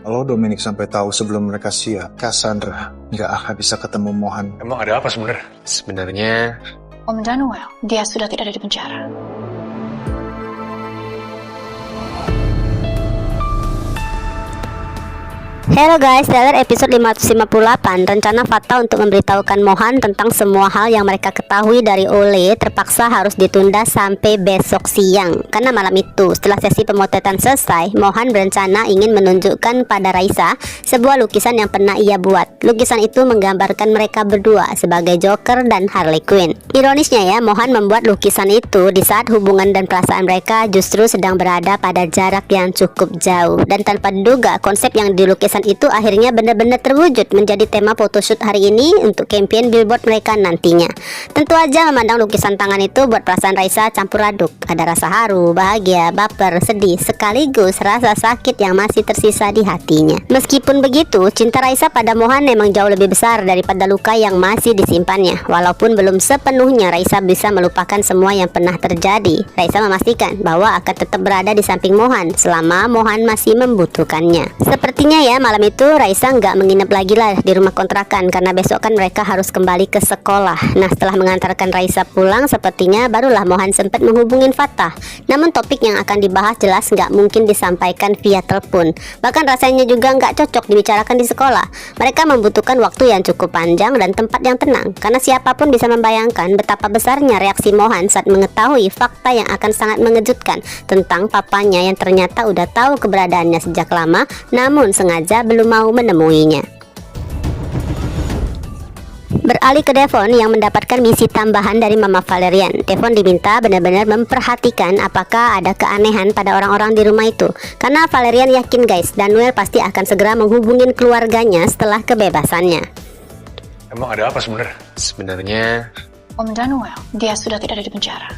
Kalau Dominic sampai tahu sebelum mereka siap, Cassandra nggak akan bisa ketemu Mohan. Emang ada apa sebenarnya? Sebenarnya Om Daniel, dia sudah tidak ada di penjara. Halo guys, trailer episode 558. Rencana Fatah untuk memberitahukan Mohan tentang semua hal yang mereka ketahui dari Ole terpaksa harus ditunda sampai besok siang. Karena malam itu, setelah sesi pemotretan selesai, Mohan berencana ingin menunjukkan pada Raisa sebuah lukisan yang pernah ia buat. Lukisan itu menggambarkan mereka berdua sebagai Joker dan Harley Quinn. Ironisnya ya, Mohan membuat lukisan itu di saat hubungan dan perasaan mereka justru sedang berada pada jarak yang cukup jauh. Dan tanpa diduga, konsep yang dilukis itu akhirnya benar-benar terwujud menjadi tema photoshoot hari ini untuk campaign billboard mereka nantinya. Tentu aja memandang lukisan tangan itu buat perasaan Raisa campur aduk. Ada rasa haru, bahagia, baper, sedih, sekaligus rasa sakit yang masih tersisa di hatinya. Meskipun begitu, cinta Raisa pada Mohan memang jauh lebih besar daripada luka yang masih disimpannya. Walaupun belum sepenuhnya Raisa bisa melupakan semua yang pernah terjadi, Raisa memastikan bahwa akan tetap berada di samping Mohan selama Mohan masih membutuhkannya. Sepertinya ya, malam itu Raisa nggak menginap lagi lah di rumah kontrakan karena besok kan mereka harus kembali ke sekolah. Nah, setelah mengantarkan Raisa pulang, sepertinya barulah Mohan sempat menghubungin Fatah. Namun topik yang akan dibahas jelas nggak mungkin disampaikan via telepon. Bahkan rasanya juga nggak cocok dibicarakan di sekolah. Mereka membutuhkan waktu yang cukup panjang dan tempat yang tenang. Karena siapapun bisa membayangkan betapa besarnya reaksi Mohan saat mengetahui fakta yang akan sangat mengejutkan tentang papanya yang ternyata udah tahu keberadaannya sejak lama, namun sengaja belum mau menemuinya. Beralih ke Devon yang mendapatkan misi tambahan dari Mama Valerian. Devon diminta benar-benar memperhatikan apakah ada keanehan pada orang-orang di rumah itu. Karena Valerian yakin guys, Daniel pasti akan segera menghubungin keluarganya setelah kebebasannya. Emang ada apa sebenarnya? Sebenarnya Om Daniel, dia sudah tidak ada di penjara.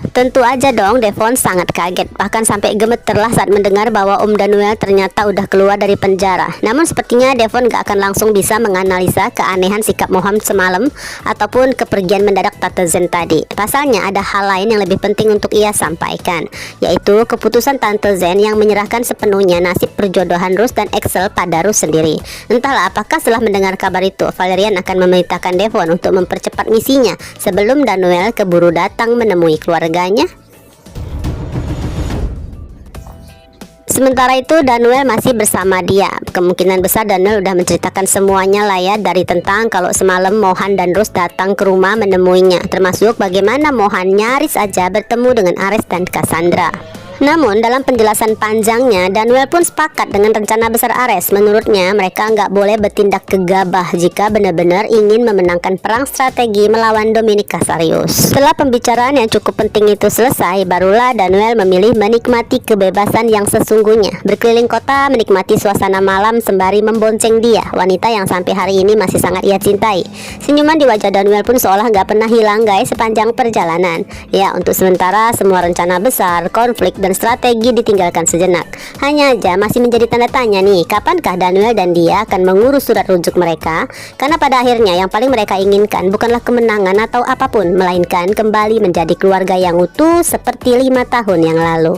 Tentu aja dong, Devon sangat kaget, bahkan sampai gemeterlah saat mendengar bahwa Om Daniel ternyata udah keluar dari penjara. Namun sepertinya Devon gak akan langsung bisa menganalisa keanehan sikap Mohan semalam ataupun kepergian mendadak Tante Zen tadi. Pasalnya ada hal lain yang lebih penting untuk ia sampaikan, yaitu keputusan Tante Zen yang menyerahkan sepenuhnya nasib perjodohan Rose dan Axel pada Rose sendiri. Entahlah apakah setelah mendengar kabar itu, Valerian akan memerintahkan Devon untuk mempercepat misinya sebelum Daniel keburu datang menemui keluarga. Sementara itu Daniel masih bersama dia. Kemungkinan besar Daniel udah menceritakan semuanya lah ya, dari tentang kalau semalam Mohan dan Rose datang ke rumah menemuinya, termasuk bagaimana Mohan nyaris aja bertemu dengan Ares dan Cassandra. Namun dalam penjelasan panjangnya, Daniel pun sepakat dengan rencana besar Ares. Menurutnya mereka nggak boleh bertindak gegabah jika benar-benar ingin memenangkan perang strategi melawan Dominic Casarius. Setelah pembicaraan yang cukup penting itu selesai, barulah Daniel memilih menikmati kebebasan yang sesungguhnya. Berkeliling kota menikmati suasana malam sembari membonceng dia, wanita yang sampai hari ini masih sangat ia cintai. Senyuman di wajah Daniel pun seolah nggak pernah hilang guys sepanjang perjalanan. Ya, untuk sementara semua rencana besar, konflik, dan strategi ditinggalkan sejenak. Hanya aja masih menjadi tanda tanya nih, kapankah Daniel dan dia akan mengurus surat rujuk mereka? Karena pada akhirnya yang paling mereka inginkan bukanlah kemenangan atau apapun, melainkan kembali menjadi keluarga yang utuh seperti 5 tahun yang lalu.